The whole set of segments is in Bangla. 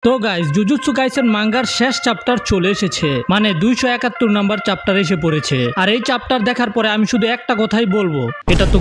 তো গাইস জুজুৎসু কাইসেন মাঙ্গার শেষ চ্যাপ্টার চলে এসেছে, মানে 271 নাম্বার চ্যাপ্টার এসে পড়েছে। আর এই চ্যাপ্টার দেখার পরে আমি শুধু একটা কথাই বলবো, এটা তো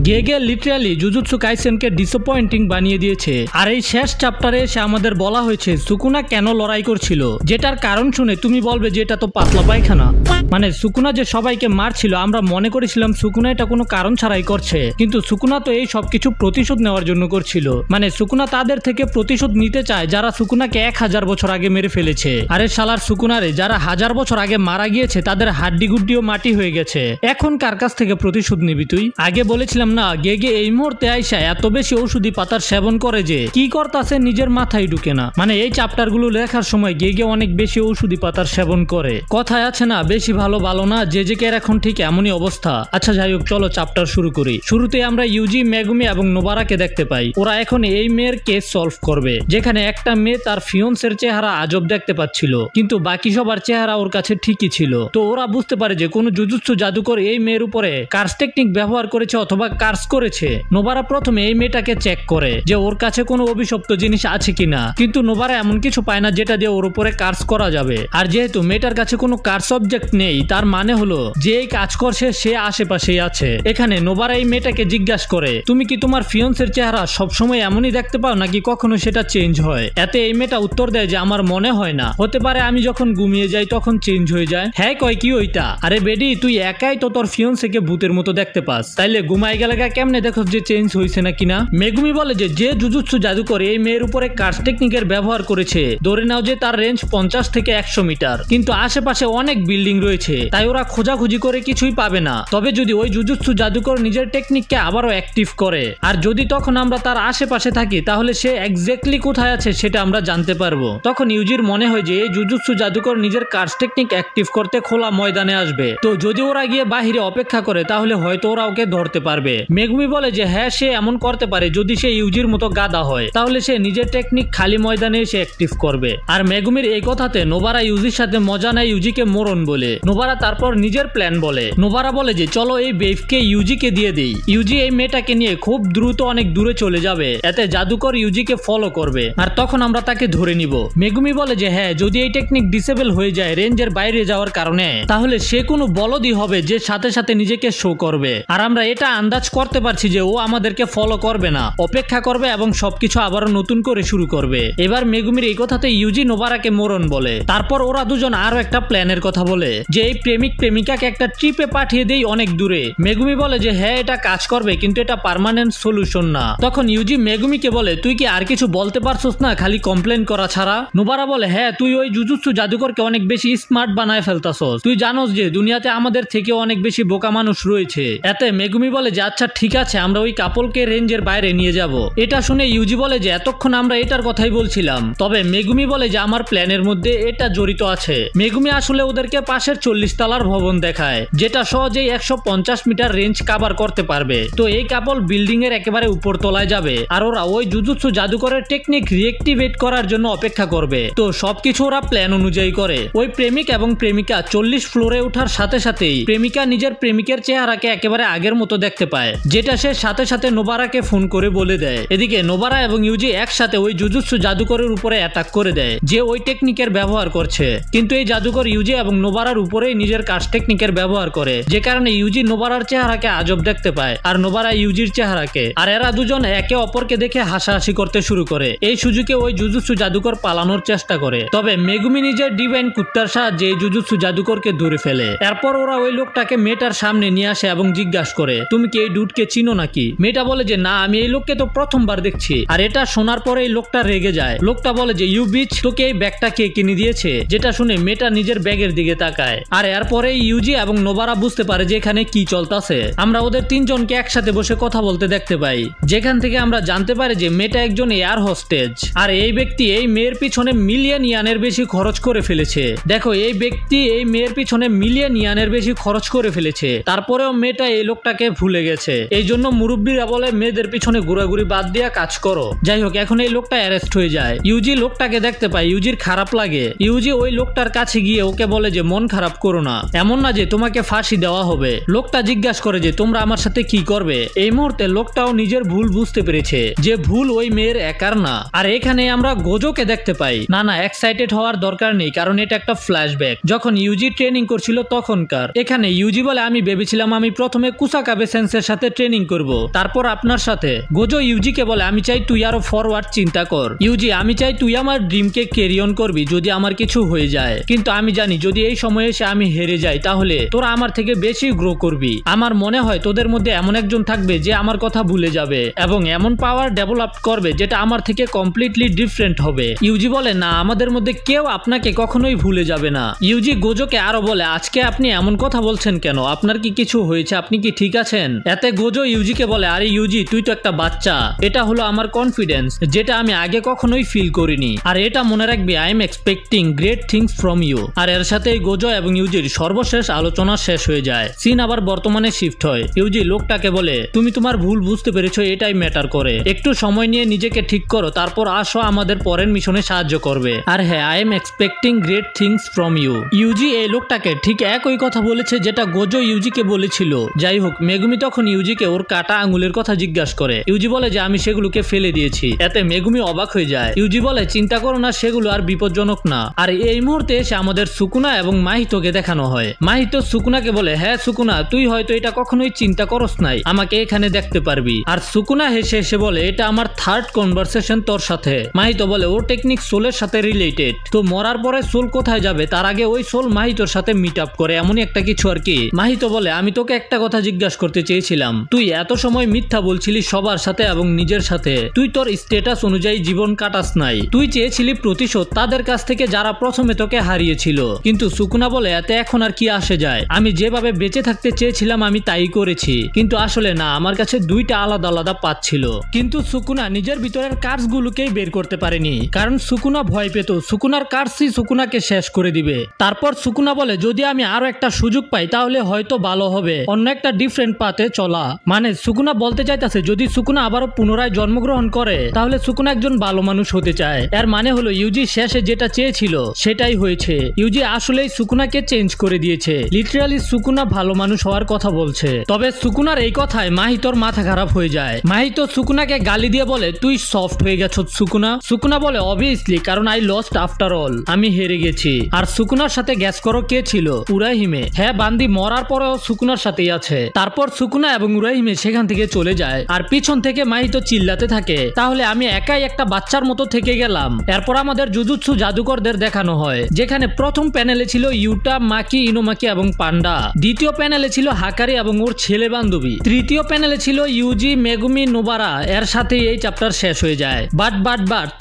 গেগে লিটারালি জুজুৎসু কাইসেনকে ডিসঅ্যাপয়েন্টিং বানিয়ে দিয়েছে। আর এই শেষ চ্যাপ্টারে এসে আমাদের বলা হয়েছে সুকুনা কেন লড়াই করছিল, যেটার কারণ শুনে তুমি বলবে যে এটা তো পাতলা পায়খানা। মানে সুকুনা যে সবাইকে মারছিল আমরা মনে করেছিলাম সুকুনা এটা কোনো কারণ ছাড়াই করছে, কিন্তু সুকুনা তো এই সবকিছু প্রতিশোধ নেওয়ার জন্য করছিল। মানে সুকুনা তাদের থেকে প্রতিশোধ নিতে চায় যারা সুকুনাকে 1000 বছর আগে মেরে ফেলেছে। আরে শালার সুকুনারে যারা 1000 বছর আগে মারা গিয়েছে তাদের হাড্ডি গুড্ডিও মাটি হয়ে গেছে, এখন কার কাছ থেকে প্রতিশোধ নিবি তুই? আগে বলেছিলাম না গেগে এই মুহূর্তে আইসা এত বেশি ঔষধি পাতার সেবন করে যে কি করতাছে নিজের মাথায় ঢুকে না। মানে এই চ্যাপ্টার গুলো লেখার সময় গেগে অনেক বেশি ঔষধি পাতার সেবন করে। কথায় আছে না বেশি ভালো ভালো না, যে এখন ঠিক এমনই অবস্থা। আচ্ছা যাই হোক, চলো চ্যাপ্টার শুরু করি। শুরুতে আমরা ইউজি, মেগুমি এবং নোবারাকে দেখতে পাই। ওরা এখন এই মেয়ের কেস সলভ করবে, যেখানে একটা মেয়ে তার ফিয়ন্সের চেহারা আজব দেখতে পাচ্ছিল, কিন্তু বাকি সবার চেহারা ওর কাছে ঠিকই ছিল। তো ওরা বুঝতে পারে যে কোনো জুজুৎসু জাদুকর এই মেয়ের উপরে কার্স টেকনিক ব্যবহার করেছে অথবা কার্স করেছে। নোবারা প্রথমে এই মেয়েটাকে চেক করে যে ওর কাছে কোনো অভিশপ্ত জিনিস আছে কিনা, কিন্তু নোবারা এমন কিছু পায় না যেটা দিয়ে ওর উপরে কার্স করা যাবে। আর যেহেতু মেয়েটার কাছে কোনো কার্স অবজেক্ট নেই, তার মানে হলো যে এই কাজ করছে সে আশেপাশেই আছে। এখানে নোবারা এই মেয়েটাকে জিজ্ঞাসা করে তুমি কি তোমার ফিয়ন্সের চেহারা সবসময় এমনই দেখতে পাও নাকি কখনো সেটা চেঞ্জ হয়? এতে এই মেয়েটা উত্তর দেয় যে আমার মনে হয় না, হতে পারে আমি যখন ঘুমিয়ে যাই তখন চেঞ্জ হয়ে যায়। হ্যাঁ কয় কি ওইটা? আরে বেডি তুই একাই তো তোর ফিয়ন্সকে ভূতের মতো দেখতে পাস, তাইলে ঘুমাই গেলে কেমনে দেখো যে চেঞ্জ হয়েছে নাকি না? মেগুমি বলে যে জুজুৎসু জাদুকর এই মেয়ের উপরে কার্স টেকনিকের ব্যবহার করেছে ধরে নাও যে তার রেঞ্জ 50 থেকে 100 মিটার, কিন্তু আশেপাশে অনেক বিল্ডিং রয়েছে, তাই ওরা খোঁজাখুঁজি করে কিছুই পাবে না। তবে যদি ওই জুজুৎসু জাদুকর নিজের টেকনিককে আবারও অ্যাক্টিভ করে আর যদি তখন আমরা তার আশেপাশে থাকি, তাহলে সে এক্স্যাক্টলি কোথায় আছে সেটা আমরা জানতে পারবো। তখন ইউজির মনে হয় যে এই জুজুৎসু জাদুকর নিজের কার্স টেকনিক অ্যাক্টিভ করতে খোলা ময়দানে আসবে। তো যদি ওরা গিয়ে বাহিরে অপেক্ষা করে তাহলে হয়তো ওরা ওকে ধরতে পারবে। মেগুমি বলে যে হ্যাঁ সে এমন করতে পারে, যদি সে ইউজির মতো গাদা হয় তাহলে সে নিজের টেকনিক খালি ময়দানে এসে অ্যাক্টিভ করবে। আর মেগুমির এই কথাতে নোবারা ইউজির সাথে মজা নেয়, ইউজিকে মরণ বলে। নোবারা তারপর নিজের প্ল্যান বলে। নোবারা বলে যে চলো এই বেফকে ইউজিকে দিয়ে দেই, ইউজি এই মেয়েটাকে নিয়ে খুব দ্রুত অনেক দূরে চলে যাবে, এতে জাদুকর ইউজিকে ফলো করবে আর তখন আমরা তাকে ধরে নিব। মেগুমি বলে যে হ্যাঁ যদি এই টেকনিক ডিসেবল হয়ে যায় রেঞ্জের বাইরে যাওয়ার কারণে, তাহলে সে কোনো বলদই হবে যে সাথে সাথে নিজেকে শো করবে। আর আমরা এটা আন্দাজ করতে পারছি যে ও আমাদেরকে ফলো করবে না, অপেক্ষা করবে এবং সবকিছু আবারও নতুন করে শুরু করবে। এবার মেগুমির এই কথাতে ইউজি নোবারাকে মরণ বলে। তারপর ওরা দুজন আরো একটা প্ল্যানের কথা বলে যে এই প্রেমিক প্রেমিকাকে একটা ট্রিপে পাঠিয়ে দেই অনেক দূরে। মেগুমি বলে যে হ্যাঁ এটা কাজ করবে, কিন্তু এটা পার্মানেন্ট সলিউশন না। তখন ইউজি মেগুমিকে বলে তুই কি আর কিছু বলতে পারছস না খালি কমপ্লেন করা ছাড়া? নোবারা বলে হ্যাঁ তুই ওই জুজুৎসু জাদুকরকে অনেক বেশি স্মার্ট বানায় ফেলতাছস, তুই জানোস যে দুনিয়াতে আমাদের থেকে অনেক বেশি বোকা মানুষ রয়েছে। এতে মেগুমি বলে যে আচ্ছা ঠিক আছে আমরা ওই কাপলকে রেঞ্জের বাইরে নিয়ে যাব। এটা শুনে ইউজি বলে যে এতক্ষণ আমরা এটার কথাই বলছিলাম, তবে মেগুমি বলে যে আমার প্ল্যানের মধ্যে এটা জড়িত আছে। মেগুমি আসলে ওদেরকে পাশের 40 তলার ভবন দেখায়, যেটা সহজেই 150 মিটার রেঞ্জ কভার করতে পারবে। তো এই কাপল বিল্ডিং এর একেবারে উপর তলায় যাবে আর ওরা ওই জুজুৎসু জাদুকরের টেকনিক রিঅ্যাক্টিভেট করার জন্য অপেক্ষা করবে। তো সবকিছু ওরা প্ল্যান অনুযায়ী করে। ওই প্রেমিক এবং প্রেমিকা 40 ফ্লোরে ওঠার সাথে সাথেই প্রেমিকা নিজের প্রেমিকের চেহারাকে একেবারে আগের মতো দেখতে পায়, যেটা সে সাথে সাথে নোবারাকে ফোন করে বলে দেয়। এদিকে নোবারা এবং ইউজি একসাথে ওই জুজুৎসু জাদুকরের উপরে অ্যাটাক করে দেয় যে ওই টেকনিকের ব্যবহার করছে, কিন্তু এই জাদুকর ইউজি এবং নোবারার উপরেই নিজের কার্স টেকনিকের ব্যবহার করে, যে কারণে ইউজি নোবারার চেহারাকে আজব দেখতে পায় আর নোবারা ইউজির চেহারাকে। আর এরা দুজন একে অপরকে দেখে হাসাহাসি করতে শুরু করে। এই সুযোগে ওই জুজুৎসু জাদুকর পালানোর চেষ্টা করে, তবে মেগুমি নিজের ডিভাইন কুত্তার সাহায্যে এই জুজুৎসু জাদুকরকে ধরে ফেলে। এরপর ওরা ওই লোকটাকে মেয়েটার সামনে নিয়ে আসে এবং জিজ্ঞাসা করে তুমি কি এই ডুডকে চিনো নাকি? মেয়েটা বলে যে না আমি এই লোককে তো প্রথমবার দেখছি। আর এটা শোনার পরে এই লোকটা রেগে যায়। লোকটা বলে যে ইউ বিচ, তোকে এই ব্যাগটা কে কিনে দিয়েছে? যেটা শুনে মেয়েটা নিজের ব্যাগের দিকে তাকায়। আর এরপরে ইউজি এবং নোবারা বুঝতে পারে যে এখানে কি চলতেছে। আমরা ওদের তিনজনকে একসাথে বসে কথা বলতে দেখতে পাই, যেখান থেকে আমরা জানতে পারি যে মেয়েটা একজন এয়ার হোস্টেজ। আর এই ব্যক্তি এই মেয়ের পিছনে মিলিয়ন ইয়ানের বেশি খরচ করে ফেলেছে। দেখো এই ব্যক্তি এই মেয়ের পিছনে মিলিয়ন ইয়ানের বেশি খরচ করে ফেলেছে, তারপরেও মেয়েটা এই লোকটাকে ভুলে গেছে। এই জন্য মুরব্বীরা বলে মেয়েদের পিছনে ঘোরাঘুরি বাদ দিয়া কাজ করো। যাই হোক এখন এই লোকটা অ্যারেস্ট হয়ে যায়। ইউজি লোকটাকে দেখতে পায়, ইউজির খারাপ লাগে। ইউজি ওই লোকটার কাছে গিয়ে ওকে বলে যে মন খারাপ করো না, এমন না যে তোমাকে ফাঁসি দেওয়া হবে। লোকটা জিজ্ঞাসা করে যে তোমরা আমার সাথে কি করবে। এই মুহূর্তে লোকটাও নিজের ভুল বুঝতে পেরেছে যে ভুল ওই মেয়ের একার না। আর এখানে আমরা গোজোকে দেখতে পাই। না এক্সাইটেড হওয়ার দরকার নেই, কারণ এটা একটা ফ্ল্যাশব্যাক যখন ইউজি ট্রেনিং করছিল তখনকার। এখানে ইউজি বলে আমি ভেবেছিলাম আমি প্রথমে কুসাকাবে সেন্সের সাথে ট্রেনিং করব, তারপর আপনার সাথে। গোজো ইউজিকে বলে আমি চাই তুই আরো ফরওয়ার্ড চিন্তা কর। ইউজি আমি চাই তুই আমার ড্রিমকে ক্যারি অন করবি যদি আমার কিছু হয়ে যায়, কিন্তু আমি জানি যদি এই সময়ে এসে আমি হেরে যাই তাহলে তোরা আমার থেকে বেশি গ্রো করবি। আমার মনে হয় তোদের মধ্যে এমন একজন থাকবে যে আমার কথা ভুলে যাবে এবং এমন পাওয়ার ডেভেলপ করবে যেটা আমার থেকে কমপ্লিটলি ডিফারেন্ট হবে। ইউজি বলে না, আমাদের মধ্যে কেউ আপনাকে কখনোই ভুলে যাবে না। ইউজি গোজোকে আরো বলে আজকে আপনি এমন কথা বলছেন কেন, আপনার কি কিছু হয়েছে, আপনি কি ঠিক আছেন? এতে গোজো ইউজিকে বলে আরে ইউজি তুই তো একটা বাচ্চা, এটা হলো আমার কনফিডেন্স যেটা আমি আগে কখনোই ফিল করিনি, আর এটা মনে রাখবি I am expecting great things from you. আর এর সাথে গোজো এবং ইউজির সর্বশেষ আলোচনা শেষ হয়ে যায়। সিন আবার বর্তমানে শিফট হয়। ইউজি লোকটাকে বলে তুমি তোমার ভুল বুঝতে পেরেছো, এটাই ম্যাটার করে, একটু সময় নিয়ে নিজেকে ঠিক করো, তারপর আসো আমাদের পরের মিশনে সাহায্য করবে। আর হ্যাঁ, I am expecting great things from you. ইউজি এই লোকটাকে ঠিক একই কথা বলেছে যেটা গোজো ইউজিকে বলেছিল। যাই হোক, মেগুমি তখন ইউজিকে ওর কাটা আঙুলের কথা জিজ্ঞাসা করে। ইউজি বলে যে আমি সেগুলোকে ফেলে দিয়েছি। এতে মেগুমি অবাক হয়ে যায়। ইউজি বলে চিন্তা করো না, সেগুলো আর বিপজ্জনক না। আর এই মুহূর্তে এসে আমাদের সুকুনা এবং মাহিতোকে দেখানো হয়। মাহিতো সুকুনাকে বলে হ্যাঁ সুকুনা, তুই হয়তো এটা কখনোই চিন্তা করস নাই, আমাকে এখানে দেখতে পারবি। আর সুকুনা হেসে হেসে বলে এটা আমার থার্ড কনভারসেশন তোর সাথে। মাহিতো বলে ওর টেকনিক সোলের সাথে রিলেটেড, তো মরার পরে সোল কোথায় যাবে তার আগে ওই সোল মাহিতোর সাথে মিট আপ করে, এমনই একটা কিছু আর কি। মাহিতো বলে আমি তোকে একটা কথা জিজ্ঞাসা করতে চেয়েছিলাম, তুই এত সময় মিথ্যা বলছিলি সবার সাথে এবং নিজের সাথে, তুই তোর স্ট্যাটাস অনুযায়ী জীবন কাটাস নাই, তুই চেয়েছিলি প্রতিশোধ তাদের কাছ থেকে যারা প্রথমে তোকে হারিয়েছিল। কিন্তু সুকুনা বলে এতে এখন আর কি আসে যায়, আমি যেভাবে বেঁচে থাকতে চেয়েছিলাম আমি তাই করেছি, কিন্তু আসলে না, আমার কাছে দুইটা আলাদা আলাদা পাথ ছিল। কিন্তু সুকুনা নিজের ভিতরের কার্স গুলোকেই বের করতে পারেনি, কারণ সুকুনা ভয় পেত সুকুনার কার্সই সুকুনাকে শেষ করে দিবে। তারপর সুকুনা বলে যদি আমি আরো একটা সুযোগ পাই তাহলে হয়তো ভালো হবে অন্য একটা ডিফারেন্ট পাথে চলা। মানে সুকুনা বলতে চাইতেছে যদি সুকুনা আবারও পুনরায় জন্মগ্রহণ করে তাহলে সুকুনা একজন ভালো মানুষ হতে চায়। এর মানে হলো ইউজি শেষে যেটা চেয়েছিল সেটাই হয়েছে। ইউজি আসলেই সুকুনাকে চেঞ্জ করে দিয়েছে, লিটারালি সুকুনা ভালো মানুষ হওয়ার কথা বলছে। তবে সুকুনার এই কথায় মাহিতোর মাথা খারাপ হয়ে যায়। মাহিতো সুকুনাকে গালি দিয়ে বলে তুই সফট হয়ে গেছ সুকুনা। সুকুনা বলে অবভিয়াসলি, কারণ আই লস্ট আফটার অল, আমি হেরে গেছি। আর সুকুনার সাথে গ্যাস করো কে ছিল? উরাহিমে। হ্যাঁ, বান্দি মরার পরেও সুকুনার সাথেই আছে। তারপর সুকুনা এবং উরাহিমে সেখান থেকে চলে যায়, আর পিছন থেকে মাহিতো চিল্লাতে থাকে তাহলে আমি একাই একটা বাচ্চার মতো থেকে গেলাম। এরপর আমাদের জুজুৎসু জাদুকরদের দেখানো হয়, যেখানে প্রথম প্যানেলে ছিল ইউটা, মাকি, ইনোমাকি এবং পান্ডা। দ্বিতীয় প্যানেলে ছিল হাকারি এবং ওর ছেলে বান্ধবী। তৃতীয় প্যানেলে ছিল ইউজি, মেগুমি, নোবারা। এর সাথে এই চ্যাপ্টার শেষ হয়ে যায়। বাট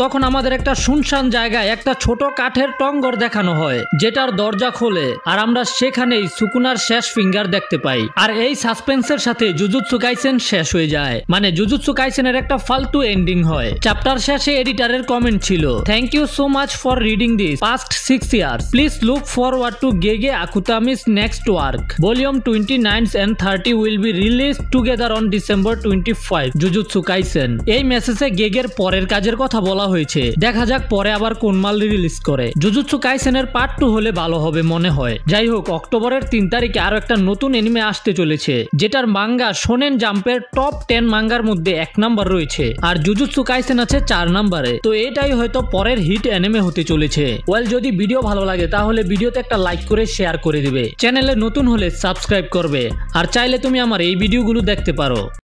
তখন আমাদের একটা শুনশান জায়গায় একটা ছোট কাঠের টঙ্গর দেখানো হয়, যেটার দরজা খোলে আর আমরা সেখানেই সুকুনার শেষ ফিঙ্গার দেখতে পাই। আর এই সাসপেন্সের সাথে জুজুৎসু কাইসেন শেষ হয়ে যায়। মানে জুজুৎসু কাইসেনের একটা ফালতু এন্ডিং হয়। চ্যাপ্টার শেষে এডিটরের কমেন্ট ছিল, thank you so much for reading this past 6 years, please look forward to Gege Akutami's next work. Volume 29 and 30 will be released together on December 25. Jujutsu Kaisen. এই মেসেজে গেগের পরের কাজের কথা বলা হয়েছে, দেখা যাক পরে আবার কোন মাল রিলিজ করে। জুজুৎসু কাইসেনের পার্ট 2 হলে ভালো হবে মনে হয়। যাই হোক, অক্টোবরের 3 তারিখে আরো একটা নতুন এনিমে আসতে চলেছে, যেটার মাঙ্গা শোনেন জাম্পের টপ 10 মাঙ্গার মধ্যে 1 নাম্বার রয়েছে, আর জুজুৎসু কাইসেন আছে 4 নাম্বারে। তো এটাই হয়তো পরের হিট এনিমে হতে চলেছে। ওয়েল, যদি ভিডিও ভালো লাগে তাহলে ভিডিওতে একটা লাইক করে শেয়ার করে দিবে, চ্যানেলে নতুন হলে সাবস্ক্রাইব করবে, আর চাইলে তুমি আমার এই ভিডিওগুলো দেখতে পারো।